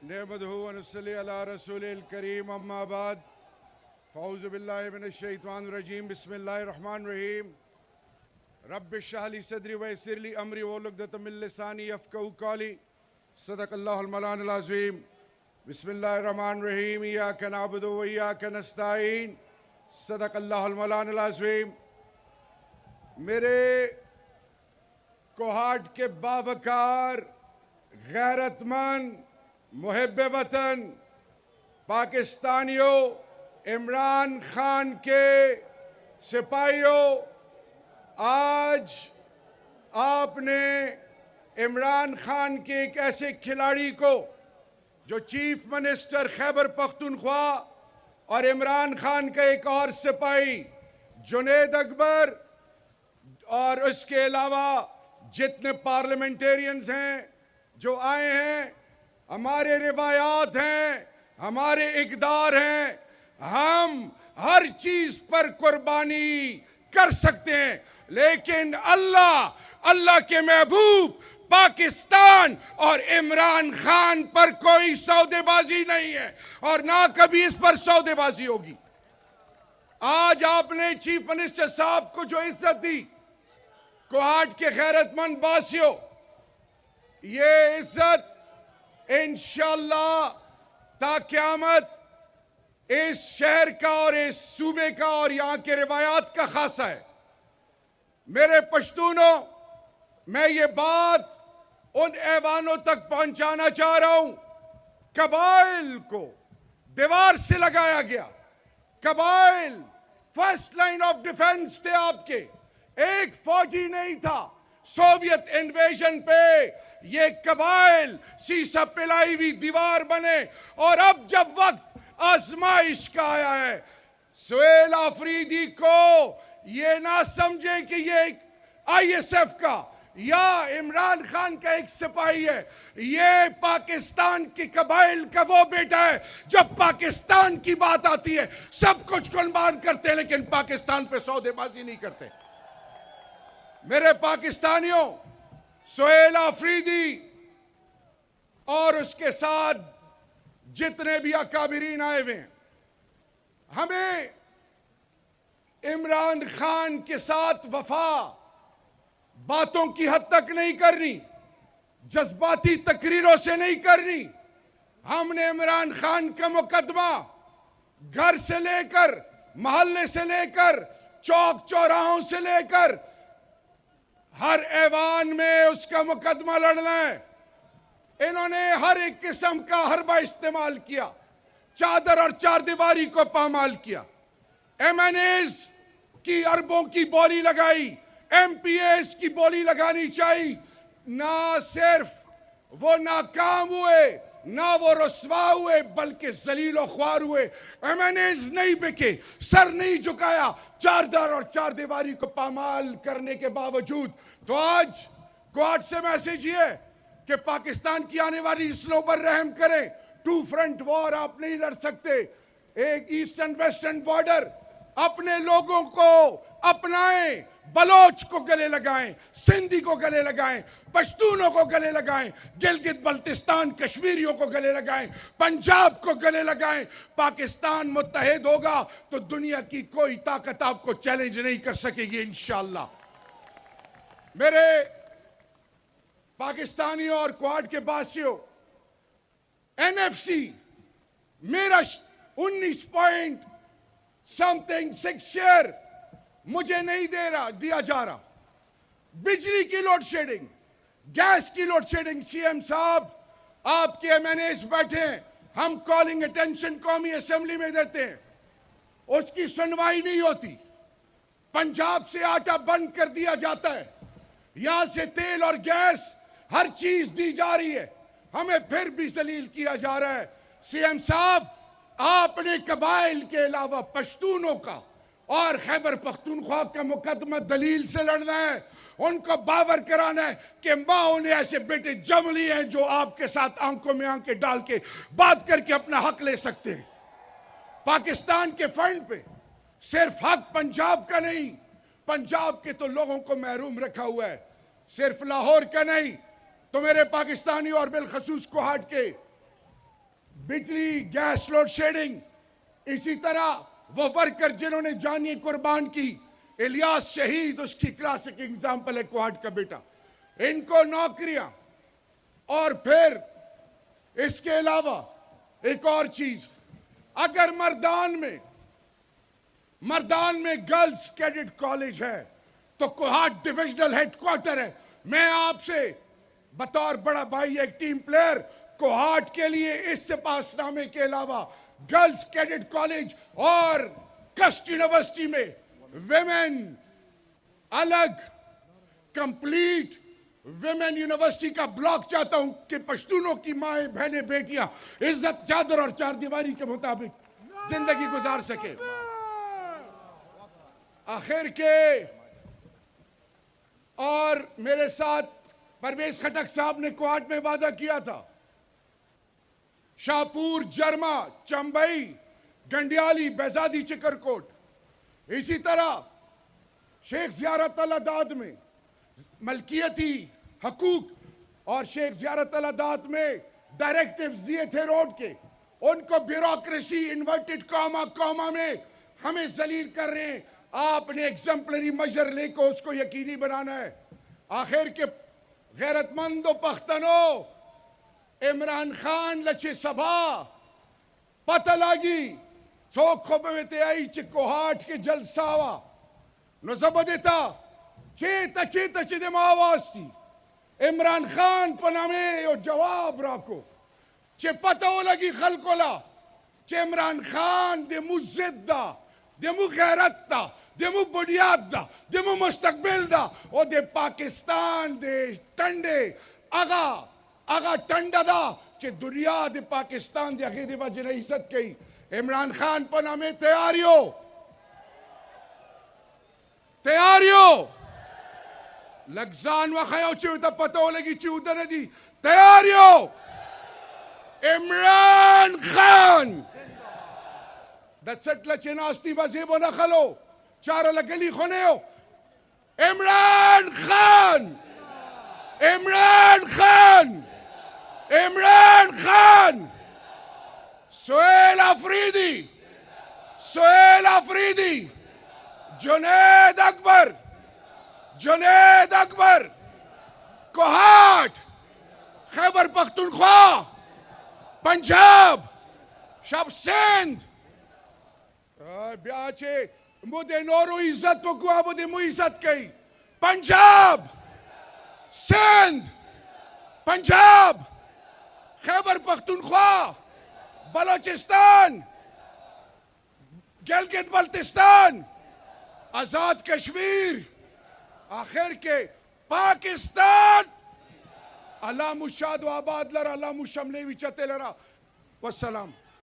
نحمدہ و نصلی علی رسول الکریم اما بعد فاعوذ باللہ من الشیطان الرجیم بسم اللہ الرحمن الرحیم رب اشرح لی صدری ویسر لی امری واحلل عقدۃ من لسانی یفقہوا قولی صدق اللہ المولانا العظیم بسم اللہ الرحمن الرحیم ایاک نعبد و ایاک نستعین صدق اللہ المولانا العظیم۔ میرے کوہاٹ کے باوقار غیرت مند محب وطن پاکستانیوں، عمران خان کے سپاہیوں، آج آپ نے عمران خان کے ایک ایسے کھلاڑی کو جو چیف منسٹر خیبر پختونخوا اور عمران خان کا ایک اور سپاہی جنید اکبر اور اس کے علاوہ جتنے پارلیمنٹیرینز ہیں جو آئے ہیں، ہمارے روایات ہیں، ہمارے اقدار ہیں، ہم ہر چیز پر قربانی کر سکتے ہیں، لیکن اللہ کے محبوب پاکستان اور عمران خان پر کوئی سودے بازی نہیں ہے اور نہ کبھی اس پر سودے بازی ہوگی۔ آج آپ نے چیف منسٹر صاحب کو جو عزت دی، کوہاٹ کے غیرت مند باسیوں، یہ عزت انشاءاللہ تا قیامت اس شہر کا اور اس صوبے کا اور یہاں کے روایات کا خاصہ ہے۔ میرے پشتونوں، میں یہ بات ان ایوانوں تک پہنچانا چاہ رہا ہوں، قبائل کو دیوار سے لگایا گیا، قبائل فرسٹ لائن آف ڈیفنس تھے آپ کے، ایک فوجی نہیں تھا۔ سوویت انویژن پہ یہ قبائل سیسا پلائی ہوئی دیوار بنے، اور اب جب وقت آزمائش کا آیا ہے، سہیل آفریدی کو یہ نہ سمجھیں کہ یہ ایک آئی ایس ایف کا یا عمران خان کا ایک سپاہی ہے، یہ پاکستان کی قبائل کا وہ بیٹا ہے۔ جب پاکستان کی بات آتی ہے سب کچھ قربان کرتے ہیں، لیکن پاکستان پہ سودے بازی نہیں کرتے۔ میرے پاکستانیوں، سہیل آفریدی اور اس کے ساتھ جتنے بھی اکابرین آئے ہوئے ہیں، ہمیں عمران خان کے ساتھ وفا باتوں کی حد تک نہیں کرنی، جذباتی تقریروں سے نہیں کرنی۔ ہم نے عمران خان کا مقدمہ گھر سے لے کر، محلے سے لے کر، چوک چوراہوں سے لے کر ہر ایوان میں اس کا مقدمہ لڑنا ہے۔ انہوں نے ہر ایک قسم کا حربہ استعمال کیا، چادر اور چار دیواری کو پامال کیا، ایم این ایز کی اربوں کی بولی لگائی، ایم پی ایز کی بولی لگانی چاہیے۔ نہ صرف وہ ناکام ہوئے، نہ وہ رسوا ہوئے، بلکہ ذلیل و خوار ہوئے۔ ایم این ایز نہیں بکے، سر نہیں جھکایا، چاردر اور چار دیواری کو پامال کرنے کے باوجود۔ تو آج کوہاٹ سے میسیج یہ ہے کہ پاکستان کی آنے والی نسلوں پر رحم کریں۔ ٹو فرنٹ وار آپ نہیں لڑ سکتے، ایک ایسٹرن ویسٹرن بارڈر، اپنے لوگوں کو اپنائیں، بلوچ کو گلے لگائیں، سندھی کو گلے لگائیں، پشتونوں کو گلے لگائیں، گلگت بلتستان کشمیریوں کو گلے لگائیں، پنجاب کو گلے لگائیں۔ پاکستان متحد ہوگا تو دنیا کی کوئی طاقت آپ کو چیلنج نہیں کر سکے گی انشاءاللہ۔ میرے پاکستانیوں اور کوہاٹ کے باسیوں، این ایف سی میرا 19.6 شیئر مجھے نہیں دیا جا رہا۔ بجلی کی لوڈ شیڈنگ، گیس کی لوڈ شیڈنگ، سی ایم صاحب آپ کے ایم این ایز بیٹھے ہیں، ہم کالنگ اٹینشن قومی اسمبلی میں دیتے ہیں، اس کی سنوائی نہیں ہوتی۔ پنجاب سے آٹا بند کر دیا جاتا ہے، یہاں سے تیل اور گیس ہر چیز دی جا رہی ہے، ہمیں پھر بھی ذلیل کیا جا رہا ہے۔ سی ایم صاحب آپ نے قبائل کے علاوہ پشتونوں کا اور خیبر پختونخوا کا مقدمہ دلیل سے لڑنا ہے، ان کو باور کرانا ہے کہ ماں نے ایسے بیٹے جم لیے ہیں جو آپ کے ساتھ آنکھوں میں آنکھیں ڈال کے بات کر کے اپنا حق لے سکتے ہیں۔ پاکستان کے فنڈ پہ صرف حق پنجاب کا نہیں، پنجاب کے تو لوگوں کو محروم رکھا ہوا ہے، صرف لاہور کا نہیں۔ تو میرے پاکستانی اور بالخصوص کوہاٹ کے بجلی گیس لوڈ شیڈنگ. اسی طرح وہ ورکر جنہوں نے جانیں قربان کی, الیاس شہید اس کی کلاسک اگزامپل ہے, کوہاٹ کا بیٹا, ان کو نوکریاں. اور پھر اس کے علاوہ ایک اور چیز, اگر مردان میں گرلز کیڈٹ کالج ہے تو کوہاٹ ڈویژنل ہیڈ کوارٹر ہے. میں آپ سے بطور بڑا بھائی ایک ٹیم پلیئر کوہاٹ کے لیے اس سپاس نامے کے علاوہ گرلز کیڈٹ کالج اور کسٹ یونیورسٹی میں ویمن الگ کمپلیٹ ویمن یونیورسٹی کا بلاک چاہتا ہوں کہ پشتونوں کی مائیں بہنیں بیٹیاں عزت چادر اور چار دیواری کے مطابق زندگی گزار سکے. آخر کے اور میرے ساتھ پرویز خٹک صاحب نے کوہاٹ میں وعدہ کیا تھا, شاہپور, جرما, چمبئی, گنڈیالی, بیزادی, چکرکوٹ, اسی طرح شیخ زیارت العداد میں ملکیتی حقوق اور شیخ زیارت العداد میں ڈائریکٹیوز دیے تھے روڈ کے, ان کو بیوروکریسی انورٹڈ کاما میں ہمیں ذلیل کر رہے ہیں. آپ نے ایگزمپلری میجر لے کو اس کو یقینی بنانا ہے. آخر کے غیرت مند و پختنو, عمران خان لچے سبھا پتہ لگی چوک خوبویتے آئی چے کوہاٹ کے جلساوا نو زبدتا چیتا چے دے آواز سی عمران خان پنامے او جواب راکو چے پتہ ہو لگی خلقولا چے عمران خان دے مو زد دا, دے مو غیرت دا, دے مو بنیاد دا, دے مو مستقبل دا, او دے پاکستان دے ٹنڈے آگا ٹنڈا دا چے دنیا دے پاکستان دے اگے دے وجہ نے عزت کئی. عمران خان پنامے تیاریو لگزان وخیاو چیو تا پتہ ہو لگی چیو دا ندی تیاریو. عمران خان دست لچے ناستی بزیبو نخلو چارا لگلی خونیو. عمران خان, عمران خان, عمران خان, سہیل آفریدی, سہیل آفریدی, جنید اکبر, جنید اکبر, کوہاٹ, خیبر پختونخوا, پنجاب, شب سندھ. بیاچے مودے نورو عزت وکوا مودے مو عزت کئی. پنجاب, سندھ, پنجاب, خیبر پختونخوا, بلوچستان, گلگت بلتستان, آزاد کشمیر, آخر کے پاکستان. اللہ مشاد و آباد لرا, اللہ مشملے وچتے لرا. والسلام.